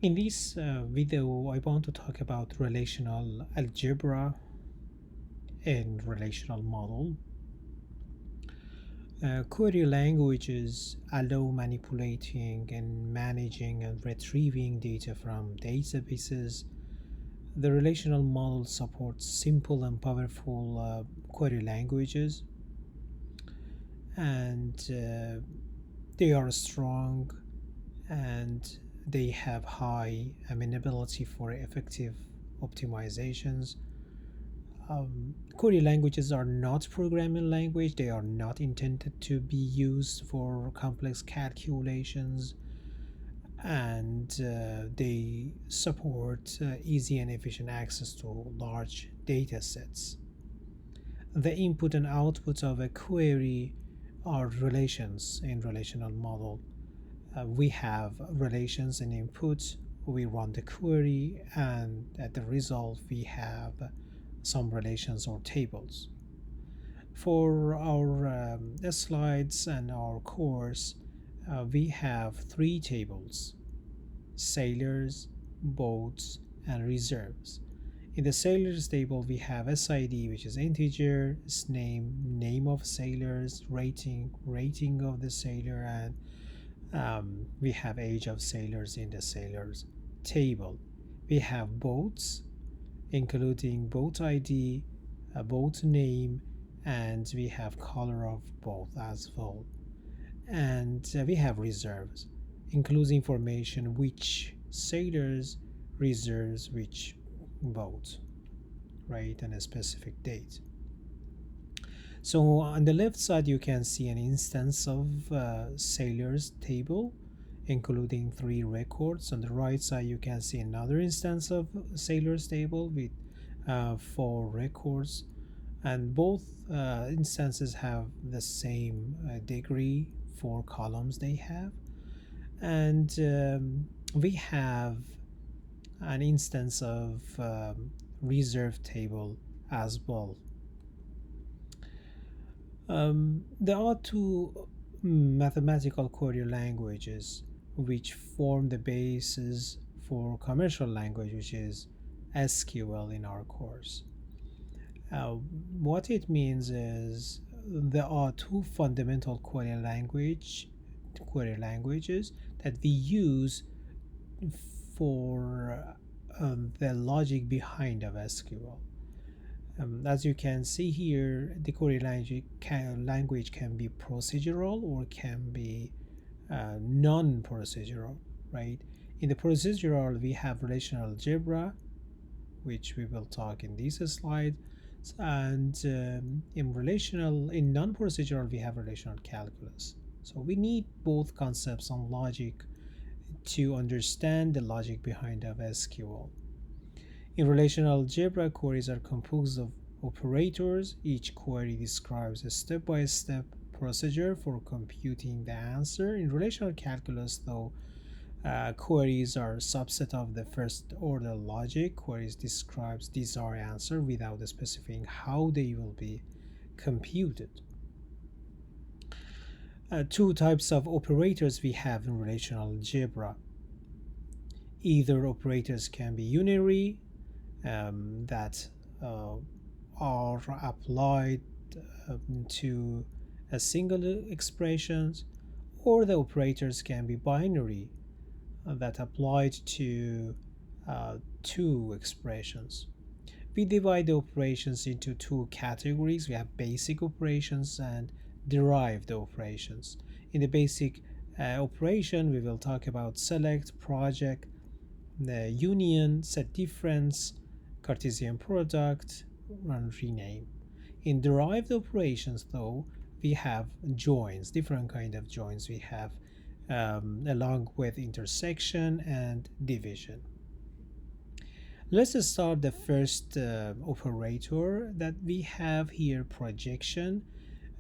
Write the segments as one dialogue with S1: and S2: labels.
S1: In this video, I want to talk about relational algebra and relational model. Query languages allow manipulating and managing and retrieving data from databases. The relational model supports simple and powerful query languages, and they are strong and they have high amenability for effective optimizations. Query languages are not programming language. They are not intended to be used for complex calculations, and they support easy and efficient access to large data sets. The input and output of a query are relations in relational model. We have relations and inputs. We run the query, and at the result, we have some relations or tables. For our slides and our course, we have three tables: sailors, boats, and reserves. In the sailors table, we have SID, which is integer, name of sailors, rating of the sailor, and we have age of sailors in the sailors table. We have boats, including boat ID, a boat name, and we have color of boat as well. And we have reserves, including information which sailors reserves which boat, right, and a specific date. So on the left side, you can see an instance of sailors table, including three records. On the right side, you can see another instance of sailors table with four records, and both instances have the same degree, four columns they have. And we have an instance of reserve table as well. There are two mathematical query languages which form the basis for commercial language, which is SQL in our course. Uh, what it means is there are two fundamental query languages that we use for the logic behind of SQL. As you can see here, the query language can be procedural or can be non-procedural, right? In the procedural, we have relational algebra, which we will talk in this slide, and in non-procedural, we have relational calculus. So we need both concepts on logic to understand the logic behind of SQL. In relational algebra, queries are composed of operators. Each query describes a step-by-step procedure for computing the answer. In relational calculus, though, queries are a subset of the first order logic. Queries describes desired answer without specifying how they will be computed. Two types of operators we have in relational algebra. Either operators can be unary, that are applied to a single expressions, or the operators can be binary that applied to two expressions. We divide the operations into two categories. We have basic operations and derived operations. In the basic operation, we will talk about select, project, the union, set difference, Cartesian product, and rename. In derived operations, though, we have joins, different kind of joins we have, along with intersection and division. Let's start the first operator that we have here, projection.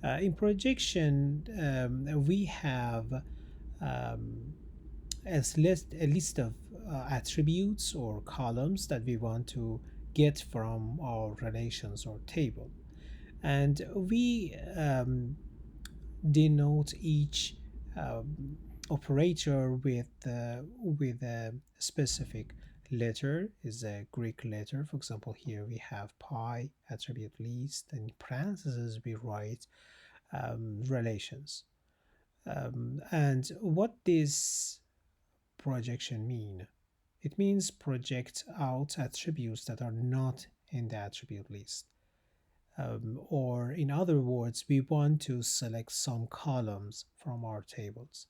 S1: In projection, we have a list of attributes or columns that we want to get from our relations or table, and we denote each operator with a specific letter is a Greek letter. For example, here we have pi attribute list, and in parentheses we write relations. And what this projection mean? It means project out attributes that are not in the attribute list. Or in other words, we want to select some columns from our tables.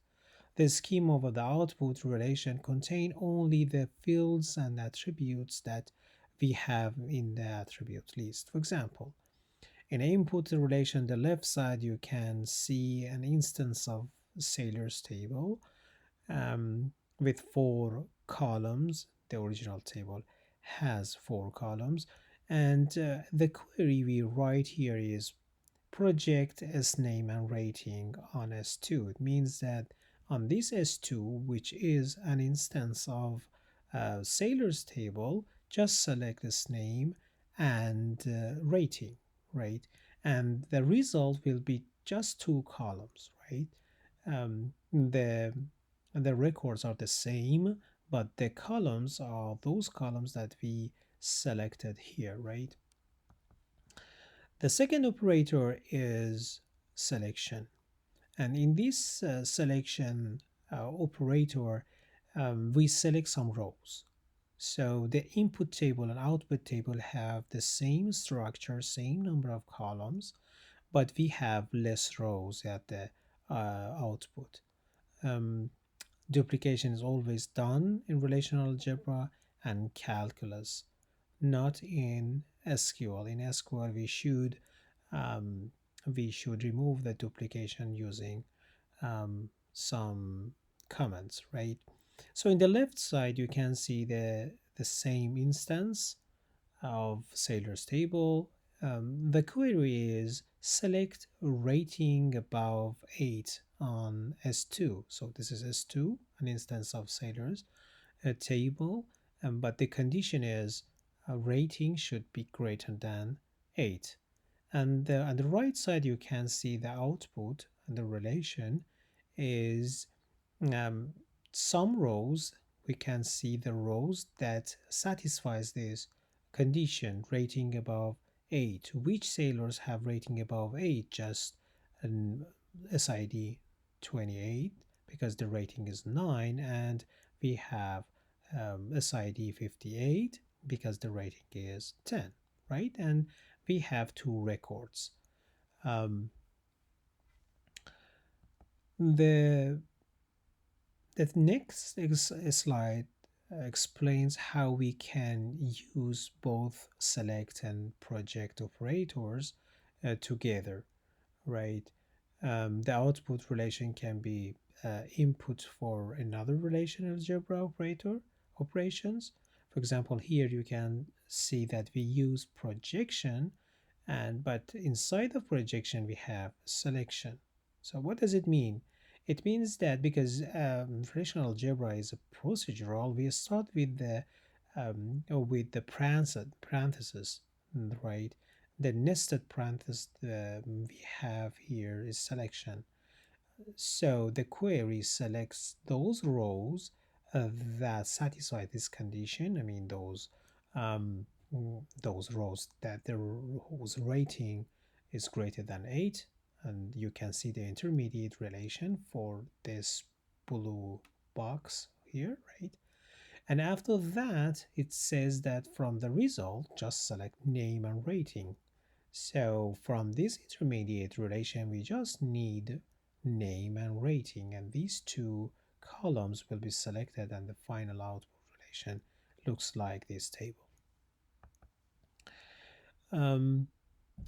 S1: The scheme of the output relation contain only the fields and attributes that we have in the attribute list. For example, in input relation, the left side you can see an instance of sailors table with four columns. The original table has four columns, and the query we write here is project S name and rating on S2. It means that on this S2, which is an instance of sailors table, just select this name and rating, right? And the result will be just two columns, right? The records are the same, but the columns are those columns that we selected here, right? The second operator is selection. And in this selection operator, we select some rows. So the input table and output table have the same structure, same number of columns, but we have less rows at the output. Um, Duplication is always done in relational algebra and calculus, not in SQL. In SQL, um, we should remove the duplication using some comments, right? So in the left side, you can see the same instance of sailors table. The query is select rating above 8 on S2. So this is S2, an instance of sailors, a table, but the condition is a rating should be greater than 8. And on the right side, you can see the output and the relation is um, some rows. We can see the rows that satisfies this condition, rating above 8. Which sailors have rating above 8? Just an SID 28 because the rating is 9, and we have SID 58 because the rating is 10, right? And we have two records. Um, the The next slide explains how we can use both select and project operators together, right? The output relation can be input for another relational algebra operations. For example, here you can see that we use projection, and but inside of projection we have selection. So what does it mean? It means that because relational algebra is a procedural, we start with the parentheses, right? The nested parenthesis we have here is selection. So the query selects those rows that satisfy this condition. I mean um, those rows that the whose rating is greater than 8, and you can see the intermediate relation for this blue box here, right? And after that, it says that from the result, just select name and rating. So from this intermediate relation, we just need name and rating, and these two columns will be selected, and the final output relation looks like this table. Um,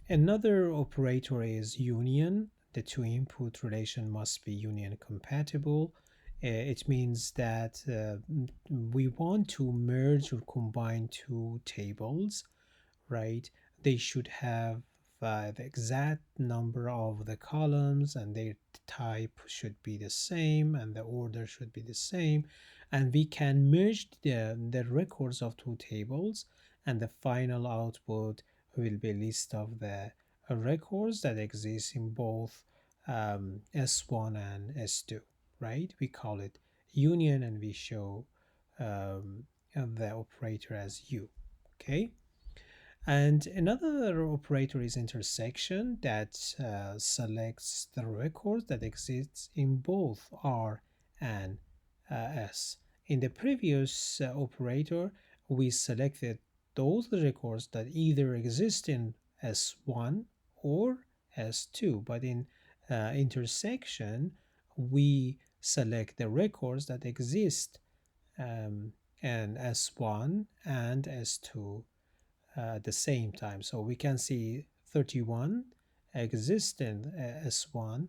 S1: Another operator is union. The two input relation must be union compatible. It means that we want to merge or combine two tables, right? They should have the exact number of the columns, and their type should be the same, and the order should be the same. And we can merge the records of two tables, and the final output will be a list of the records that exist in both S1 and S2. right? We call it union and we show um, the operator as U. Okay. And another operator is intersection that selects the records that exists in both R and S. In the previous operator, we selected those records that either exist in S1 or S2, but in intersection, we select the records that exist um, in S1 and S2 at the same time. So we can see 31 exist in S1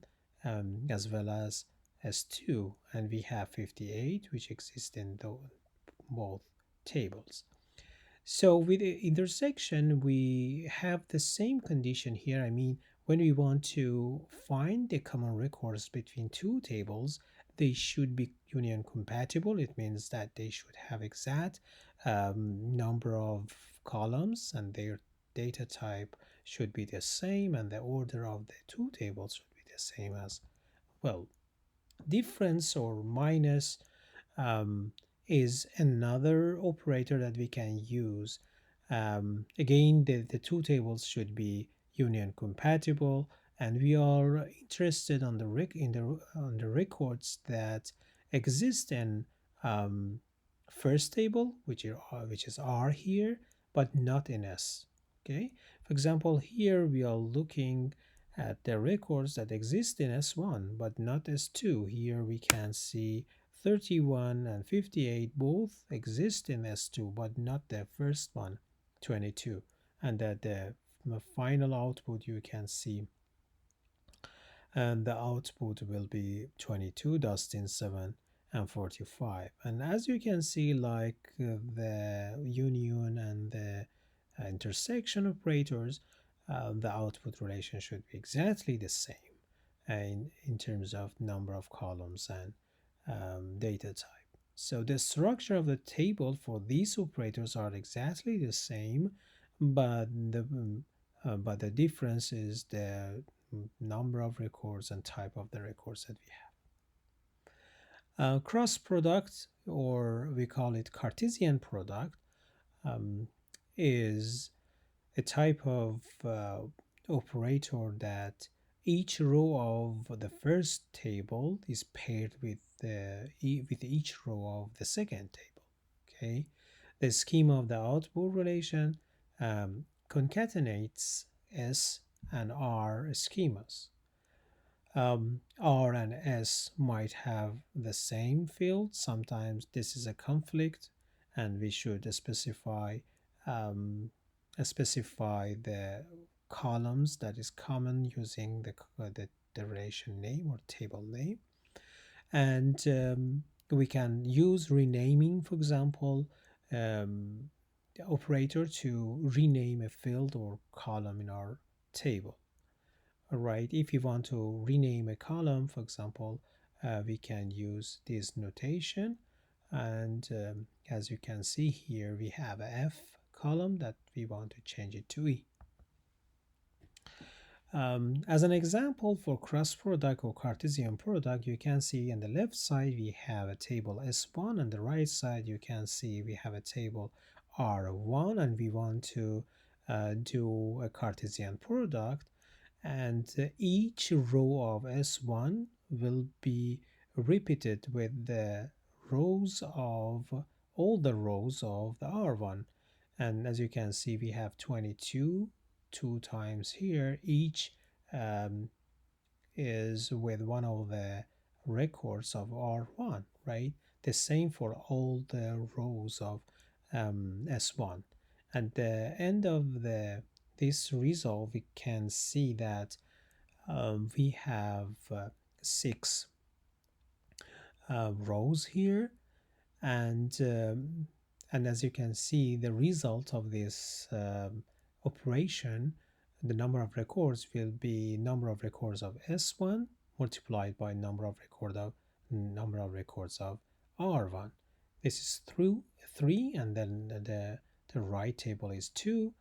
S1: as well as S2, and we have 58 which exist in both tables. So with the intersection, we have the same condition here. I mean, when we want to find the common records between two tables, they should be union compatible. It means that they should have exact number of columns and their data type should be the same and the order of the two tables should be the same as well. Difference or minus um, is another operator that we can use. Again, the two tables should be union compatible, and we are interested on the on the records that exist in um, first table, which is R here, but not in S. Okay. For example, here we are looking at the records that exist in S1 but not S2. Here we can see 31 and 58 both exist in S2 but not the first one, 22. And that the final output you can see, and the output will be 22, Dustin 7 and 45. And as you can see, like the union and the intersection operators, the output relation should be exactly the same in terms of number of columns and data type. So the structure of the table for these operators are exactly the same, but the difference is the number of records and type of the records that we have. Cross product, or we call it Cartesian product, um, is a type of operator that each row of the first table is paired with with each row of the second table. Okay, the schema of the output relation concatenates S and R schemas. R and S might have the same field. Sometimes this is a conflict, and we should um, specify the columns that is common using the relation name or table name. And we can use renaming, for example, the operator to rename a field or column in our table. All right, if you want to rename a column, for example, we can use this notation. And as you can see here, we have a F column that we want to change it to E. As an example for cross product or Cartesian product, you can see on the left side we have a table S1, and the right side you can see we have a table R1, and we want to do a Cartesian product, and each row of S1 will be repeated with the rows of all the rows of the R1. And as you can see, we have 22 two times here. Each um, is with one of the records of R1, right? The same for all the rows of S1. At the end of this result, we can see that we have six rows here, and as you can see, the result of this operation, the number of records will be number of records of S1 multiplied by number of records of R1. This is through 3, and then the right table is 2.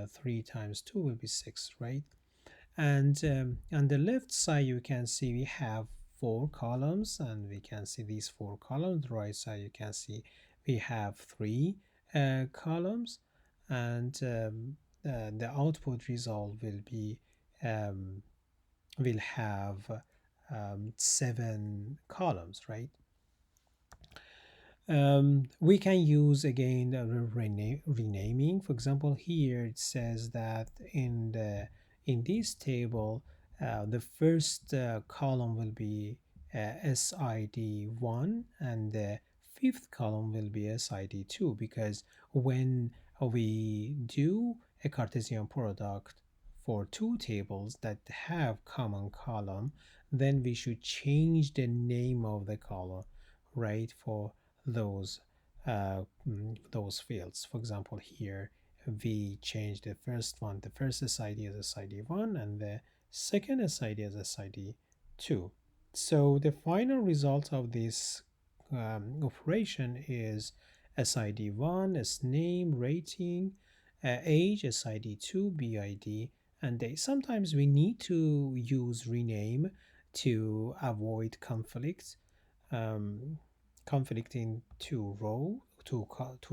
S1: 3 times 2 will be 6, right? And on the left side, you can see we have four columns, and we can see these four columns. The right side, you can see we have three columns, and the output result will be um, will have seven columns, right? We can use again the renaming. For example, here it says that in this table, the first column will be SID1 and the fifth column will be SID2, because when we do a Cartesian product for two tables that have common column, then we should change the name of the column, right, for those those fields. For example, here we change the first one, the first SID as SID1 and the second SID as SID2. So the final result of this operation is SID1 as name, rating, age, SID2, BID, and day. Sometimes we need to use rename to avoid conflicts. Um, Conflicting two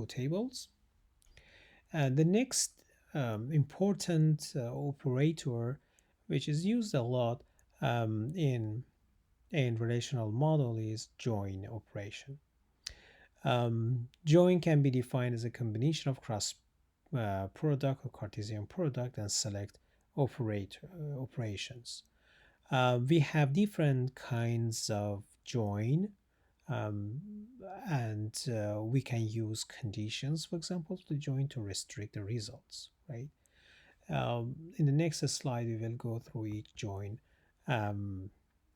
S1: tables. The next important operator, which is used a lot in relational model, is join operation. Join can be defined as a combination of cross product or Cartesian product and select operations. We have different kinds of join, um, and we can use conditions, for example, to join to restrict the results, right? In the next slide, we will go through each join um,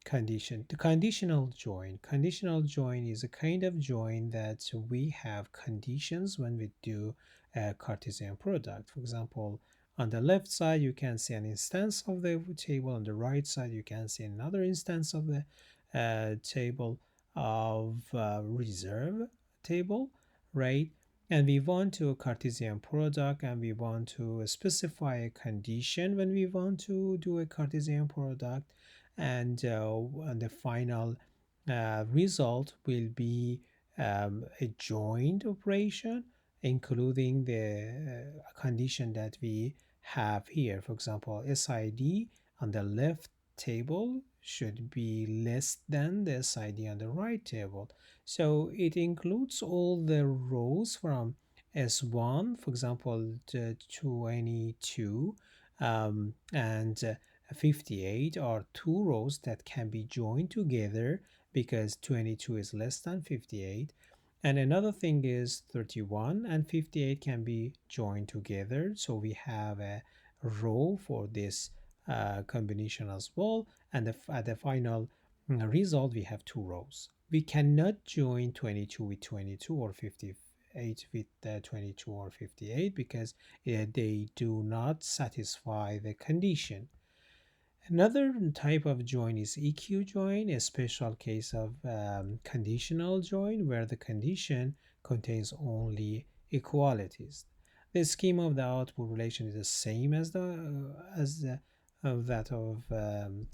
S1: condition. The conditional join. Conditional join is a kind of join that we have conditions when we do a Cartesian product. For example, on the left side, you can see an instance of the table. On the right side, you can see another instance of the table of reserve table, right? And we want to a Cartesian product, and we want to specify a condition when we want to do a Cartesian product, and the final result will be a joined operation, including the condition that we have here. For example, SID on the left table should be less than the SID on the right table. So it includes all the rows from S1, for example, the 22 and 58 are two rows that can be joined together because 22 is less than 58. And another thing is 31 and 58 can be joined together. So we have a row for this combination as well. And at the final result, we have two rows. We cannot join 22 with 22 or 58 with 22 or 58 because they do not satisfy the condition. Another type of join is EQ join, a special case of conditional join where the condition contains only equalities. The scheme of the output relation is the same as the of that of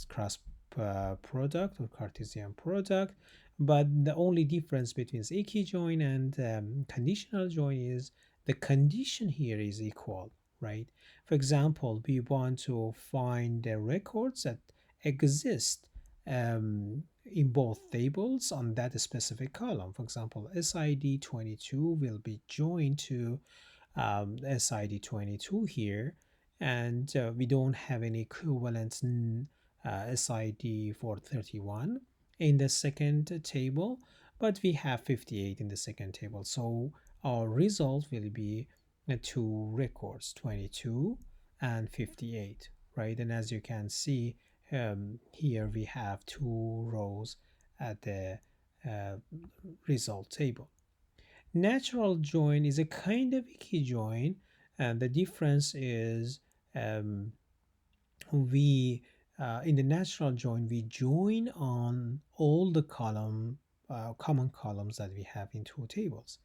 S1: cross product or Cartesian product, but the only difference between EQ join and conditional join is the condition here is equal, right? For example, we want to find the records that exist in both tables on that specific column. For example, SID22 will be joined to SID22 here, and we don't have any equivalent SID for 31 in the second table, but we have 58 in the second table. So our result will be two records, 22 and 58, right? And as you can see, here we have two rows at the uh, result table. Natural join is a kind of key join, and the difference is um, we in the natural join we join on all the common columns that we have in two tables.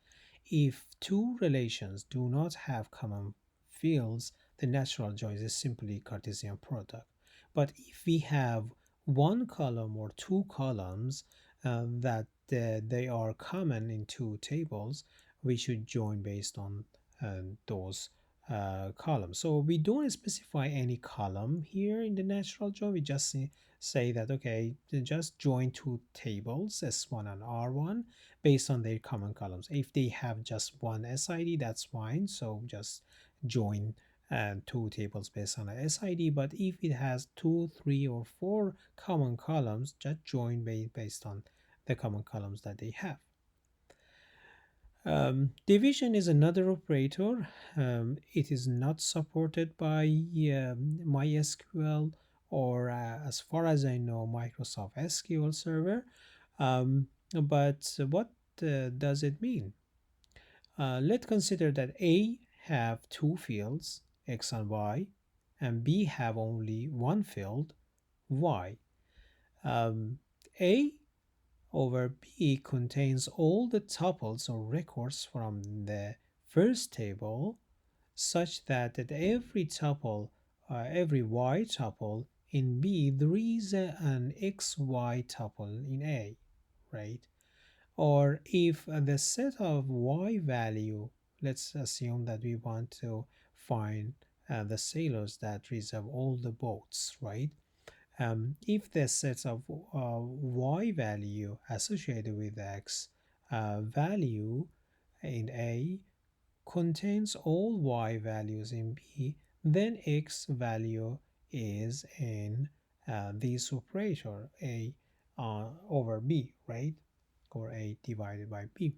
S1: If two relations do not have common fields, the natural join is simply Cartesian product. But if we have one column or two columns that they are common in two tables, we should join based on those columns. So we don't specify any column here in the natural join. We just say that, okay, just join two tables, S1 and R1, based on their common columns. If they have just one SID, that's fine. So just join two tables based on a SID. But if it has two, three, or four common columns, just join based on the common columns that they have. Division is another operator. It is not supported by MySQL or, as far as I know, Microsoft SQL Server. But what does it mean? Let's consider that A have two fields, X and Y, and B have only one field, Y. Um, A over B contains all the tuples or records from the first table, such that at every tuple, every Y tuple in B, there is an XY tuple in A, right? Or if the set of Y value, let's assume that we want to find the sailors that reserve all the boats, right? If the set of Y value associated with X value in A contains all Y values in B, then X value is in this operator A over B, right? Or A divided by B.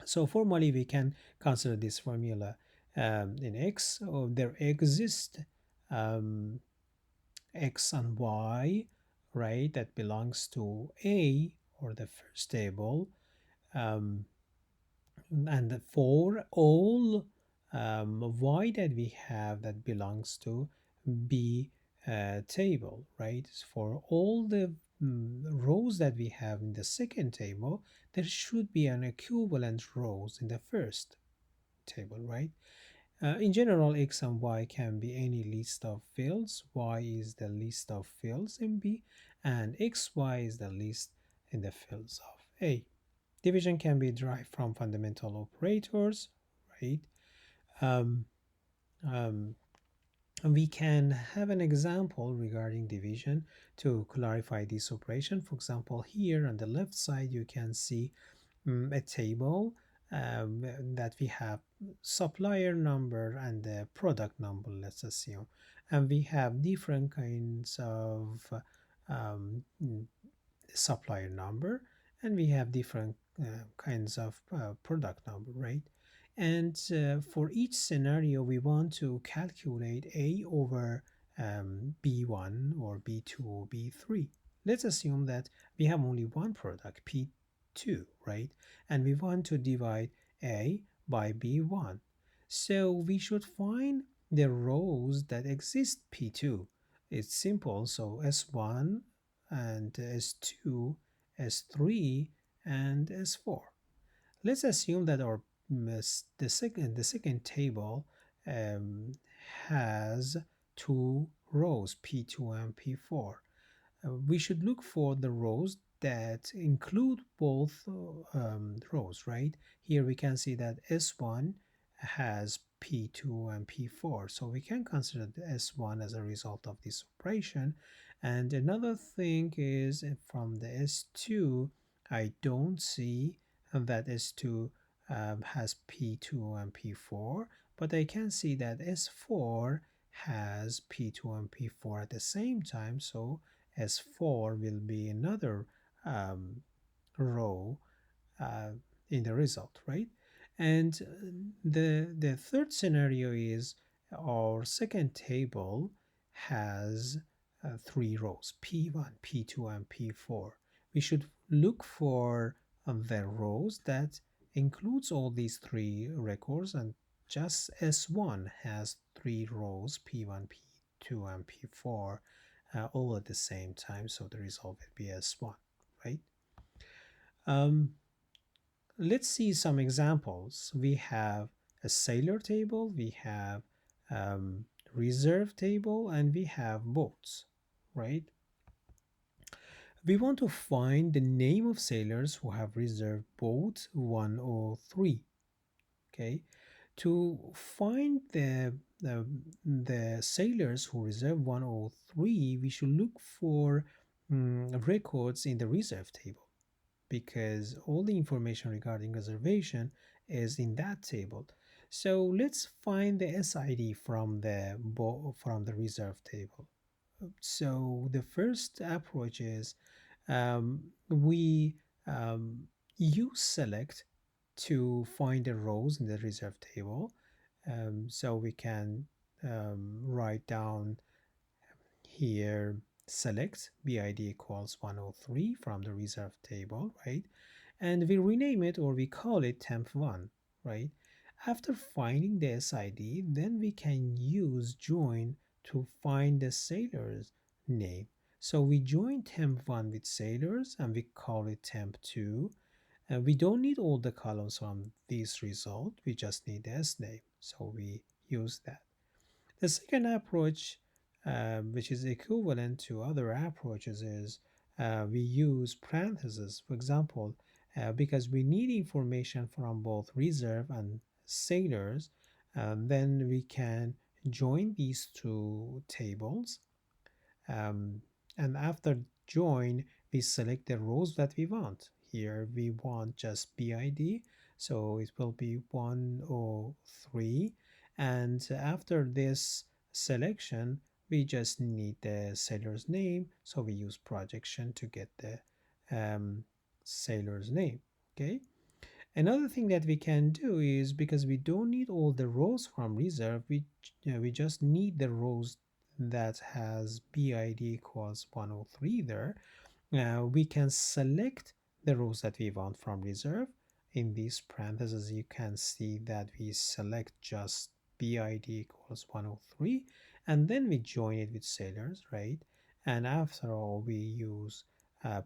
S1: So formally, we can consider this formula in X. There exist um, X and Y, right, that belongs to A or the first table. Um, and for all Y that we have that belongs to B table, right? For all the rows that we have in the second table, there should be an equivalent rows in the first table, right? In general, X and Y can be any list of fields. Y is the list of fields in B, and XY is the list in the fields of A. Division can be derived from fundamental operators, right? Um, um, we can have an example regarding division to clarify this operation. For example, here on the left side, you can see a table that we have supplier number and the product number, let's assume. And we have different kinds of um, supplier number, and we have different kinds of product number, right? And for each scenario, we want to calculate A over B1 or B2 or B3. Let's assume that we have only one product, P2, right? And we want to divide A by B1. So we should find the rows that exist P2. It's simple. So S1 and S2, S3, and S4. Let's assume that our the second table um, has two rows, P2 and P4. We should look for the rows that include both rows, right? Here we can see that S1 has P2 and P4, so we can consider the S1 as a result of this operation. And another thing is from the S2, I don't see that S2 has P2 and P4, but I can see that S4 has P2 and P4 at the same time, so S4 will be another um, row uh, in the result, right? And the third scenario is our second table has three rows, P1, P2, and P4. We should look for the rows that includes all these three records, and just S1 has three rows, P1, P2, and P4, all at the same time, so the result will be S1, right? Um, let's see some examples. We have a sailor table, we have reserve table, and we have boats, right? We want to find the name of sailors who have reserved boat 103. Okay, to find the sailors who reserve 103, we should look for records in the reserve table because all the information regarding reservation is in that table. So let's find the SID from the reserve table. So the first approach is we use select to find the rows in the reserve table. So we can write down here select bid equals 103 from the reserve table, right? And we rename it or we call it temp1, right? After finding the SID, then we can use join to find the sailor's name. So we join temp1 with sailors and we call it temp2. And we don't need all the columns from this result, we just need the S name. So we use that. The second approach, which is equivalent to other approaches, is we use parentheses. For example, because we need information from both reserve and sailors, then we can join these two tables um, and after join we select the rows that we want. Here we want just BID, so it will be 103, and after this selection we just need the sailor's name, so we use projection to get the sailor's name. Okay, another thing that we can do is because we don't need all the rows from reserve, we just need the rows that has bid equals 103 there. We can select the rows that we want from reserve. In these parentheses, you can see that we select just bid equals 103, and then we join it with sailors, right? And after all, we use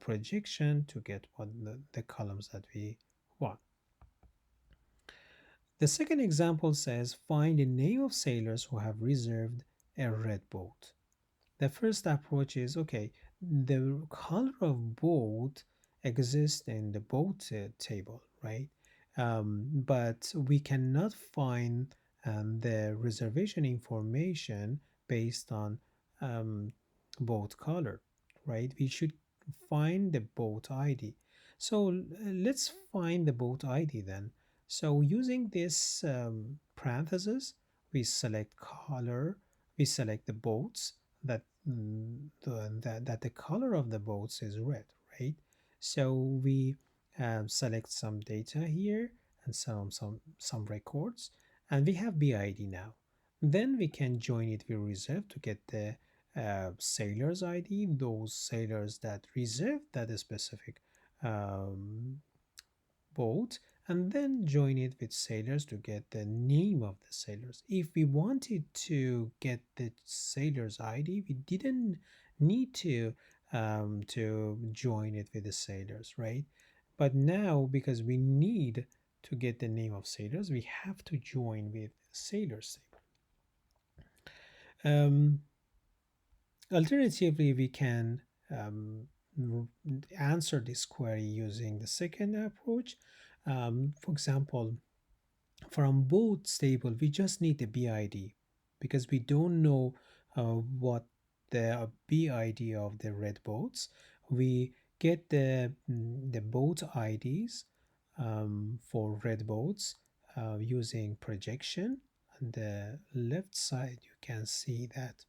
S1: projection to get what the columns that we want. The second example says find the name of sailors who have reserved a red boat. The first approach is okay, the color of boat exists in the boat table, right? But we cannot find the reservation information based on um, boat color, right? We should find the boat ID. So let's find the boat ID then. So using this parenthesis, we select color, we select the boats that that the color of the boats is red, right? So we select some data here and some records, and we have BID now. Then we can join it with reserve to get the sailor's ID, those sailors that reserve that specific um, boat, and then join it with sailors to get the name of the sailors. If we wanted to get the sailor's ID, we didn't need to join it with the sailors, right? But now, because we need to get the name of sailors, we have to join with sailors table. Alternatively, we can um, answer this query using the second approach. For example, from both stable, we just need the BID because we don't know what the BID of the red boats. We get the boat IDs for red boats using projection. On the left side, you can see that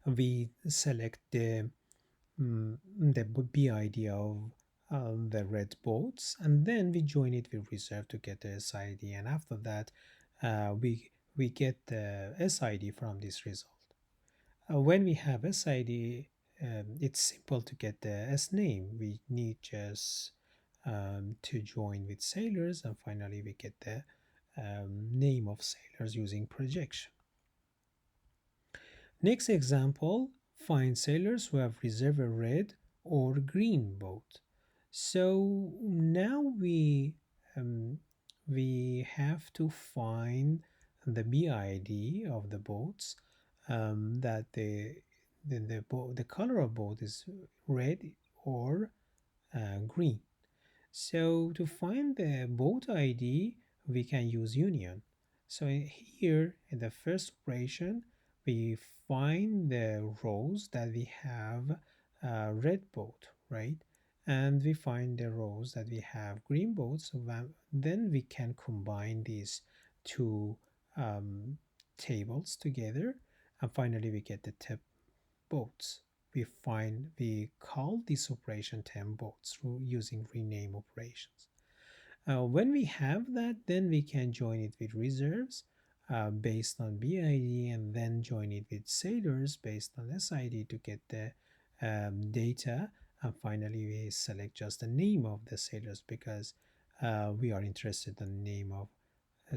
S1: we select the BID of the red boats, and then we join it with reserve to get the SID, and after that we get the SID from this result. When we have SID, it's simple to get the S name. We need just to join with sailors, and finally we get the name of sailors using projection. Next example, find sailors who have reserved a red or green boat. So now we have to find the BID of the boats that the color of boat is red or green. So to find the boat ID, we can use union. So here in the first operation, we find the rows that we have red boat, right? And we find the rows that we have green boat. So then we can combine these two um, tables together, and finally we get the boats. We call this operation temp boats through using rename operations. When we have that, then we can join it with reserves based on BID, and then join it with sailors based on SID to get the data. And finally, we select just the name of the sailors because we are interested in the name of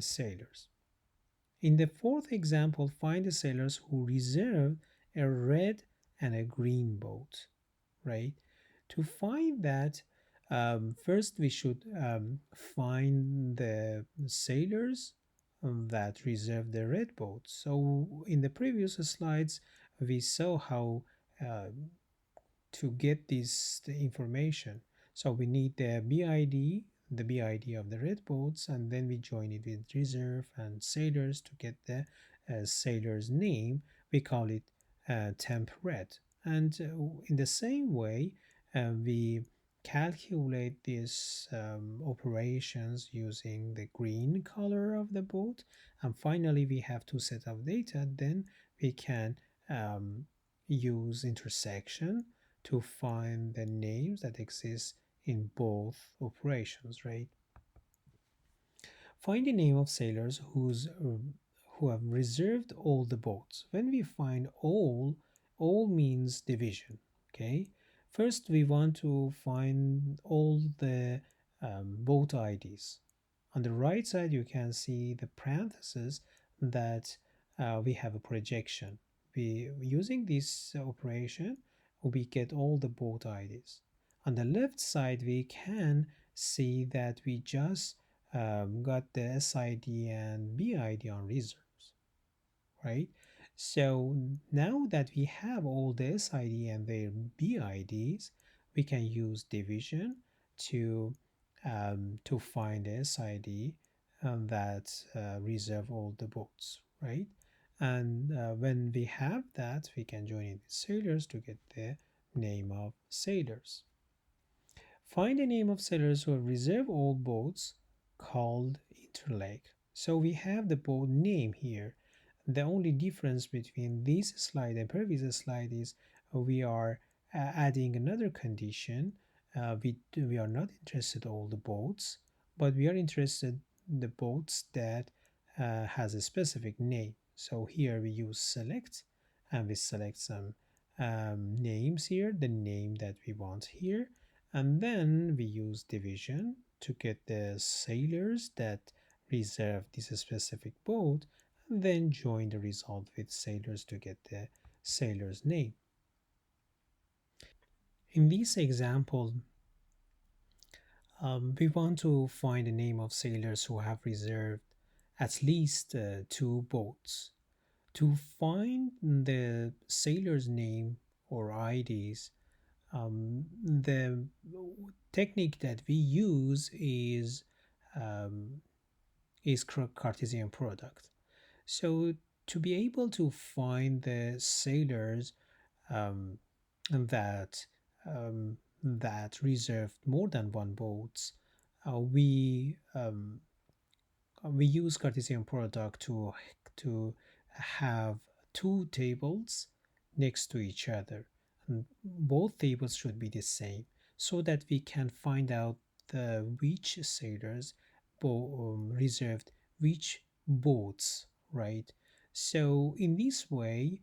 S1: sailors. In the fourth example, find the sailors who reserved a red and a green boat, right? To find that, first we should find the sailors that reserved the red boat. So in the previous slides, we saw how uh, to get this the information. So we need the BID of the red boats, and then we join it with reserve and sailors to get the sailor's name. We call it temp red. And in the same way, we calculate these operations using the green color of the boat. And finally, we have two set of data. Then we can um, use intersection to find the names that exist in both operations, right? Find the name of sailors who have reserved all the boats. When we find all means division. Okay. First, we want to find all the boat IDs. On the right side, you can see the parentheses that we have a projection. We using this operation, we get all the boat IDs. On the left side, we can see that we just got the SID and BID on reserves, right? So now that we have all the SID and their BIDs, we can use division to find the SID that reserve all the boats, right? And when we have that, we can join it with sailors to get the name of sailors. Find the name of sailors who have reserved all boats called interlake. So we have the boat name here. The only difference between this slide and previous slide is we are adding another condition. We are not interested in all the boats, but we are interested in the boats that has a specific name. So here we use select, and we select some names here, the name that we want here, and then we use division to get the sailors that reserve this specific boat, and then join the result with sailors to get the sailor's name. In this example, we want to find the name of sailors who have reserved at least two boats. To find the sailor's name or IDs, the technique that we use um, is Cartesian product. So to be able to find the sailors um, that that reserved more than one boats, we use Cartesian product to have two tables next to each other. And both tables should be the same so that we can find out which sailors reserved which boats, right? So in this way,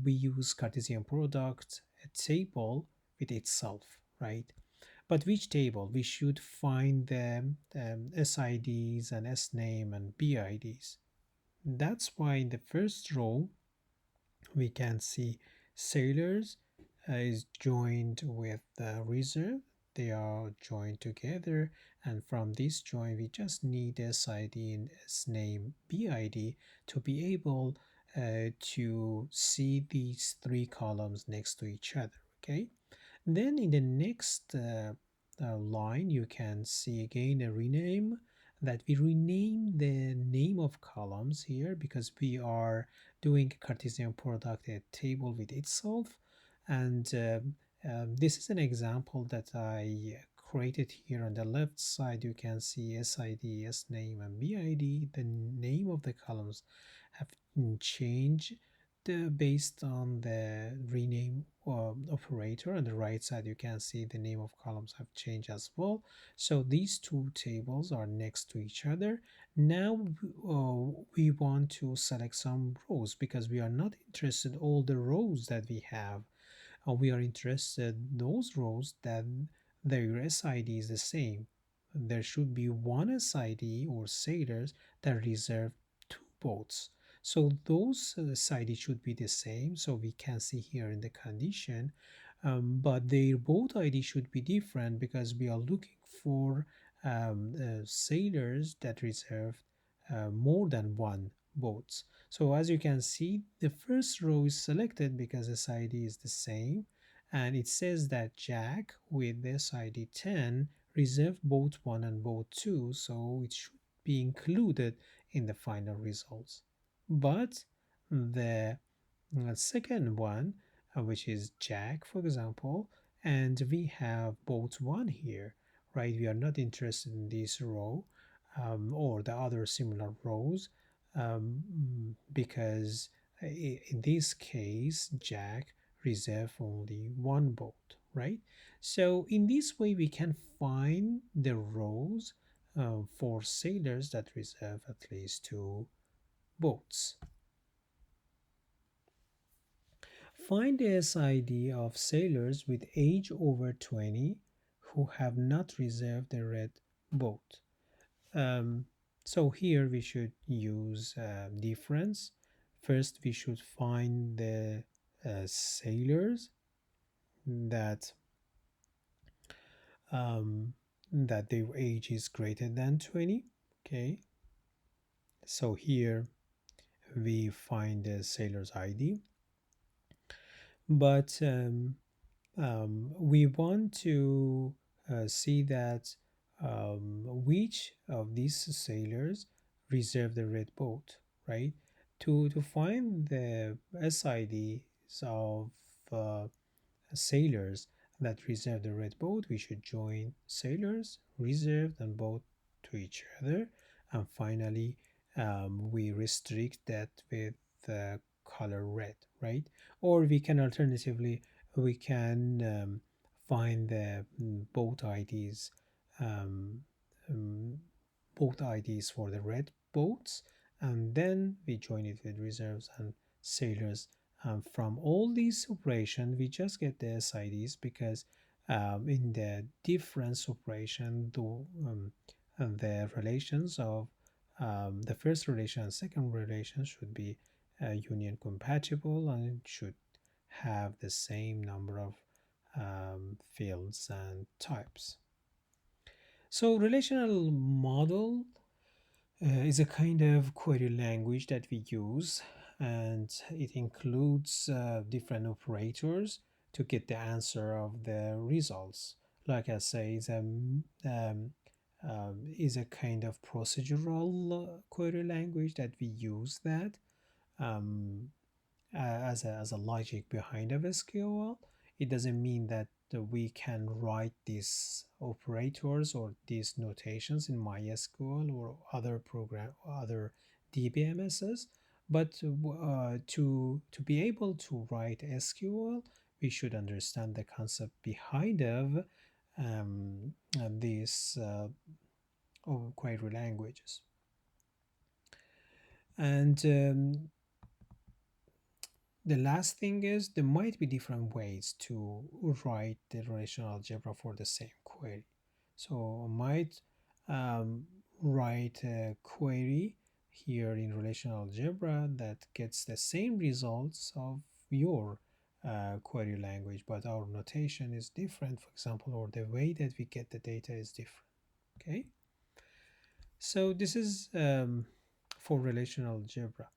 S1: we use Cartesian product a table with itself, right? But which table? We should find the SIDs and SNAME and BIDs. That's why in the first row we can see sailors is joined with the reserve. They are joined together, and from this join we just need SID and SNAME BID to be able to see these three columns next to each other. Okay. Then in the next line, you can see again a rename, that we rename the name of columns here because we are doing a Cartesian product, a table with itself. And this is an example that I created here on the left side. You can see SID, SName, and BID. The name of the columns have changed based on the rename operator. On the right side, you can see the name of columns have changed as well. So these two tables are next to each other. Now we want to select some rows because we are not interested all the rows that we have. We are interested those rows that their SID is the same. There should be one SID or sailors that reserve two boats. So those SID should be the same. So we can see here in the condition, but their boat ID should be different because we are looking for sailors that reserve more than one boats. So as you can see, the first row is selected because SID is the same, and it says that Jack with SID 10 reserved boat 1 and boat 2, so it should be included in the final results. But the second one, which is Jack, for example, and we have boat 1 here, right? We are not interested in this row or the other similar rows because in this case, Jack reserve only one boat, right? So in this way, we can find the rows for sailors that reserve at least two boats. Find the SID of sailors with age over 20 who have not reserved a red boat. Um, so here we should use difference. First, we should find the sailors that um, that their age is greater than 20. Okay, so here we find the sailor's ID, but we want to see that which of these sailors reserve the red boat, right? To find the SIDs of sailors that reserve the red boat, we should join sailors, reserved, and boat to each other. And finally, we restrict that with the color red, right? Or we can alternatively, we can find the boat IDs, um, um, boat IDs for the red boats, and then we join it with reserves and sailors. From all these operations, we just get the SIDs because in the difference operation, the relations of the first relation and second relation should be union compatible and should have the same number of fields and types. So relational model is a kind of query language that we use, and it includes different operators to get the answer of the results. Like I say, is a kind of procedural query language that we use that um, as a logic behind of SQL. It doesn't mean that we can write these operators or these notations in MySQL or other program, other DBMSs. But to be able to write SQL, we should understand the concept behind of these query languages. And the last thing is there might be different ways to write the relational algebra for the same query. So I might write a query here in relational algebra that gets the same results of your query language, but our notation is different, for example, or the way that we get the data is different. Okay, so this is for relational algebra.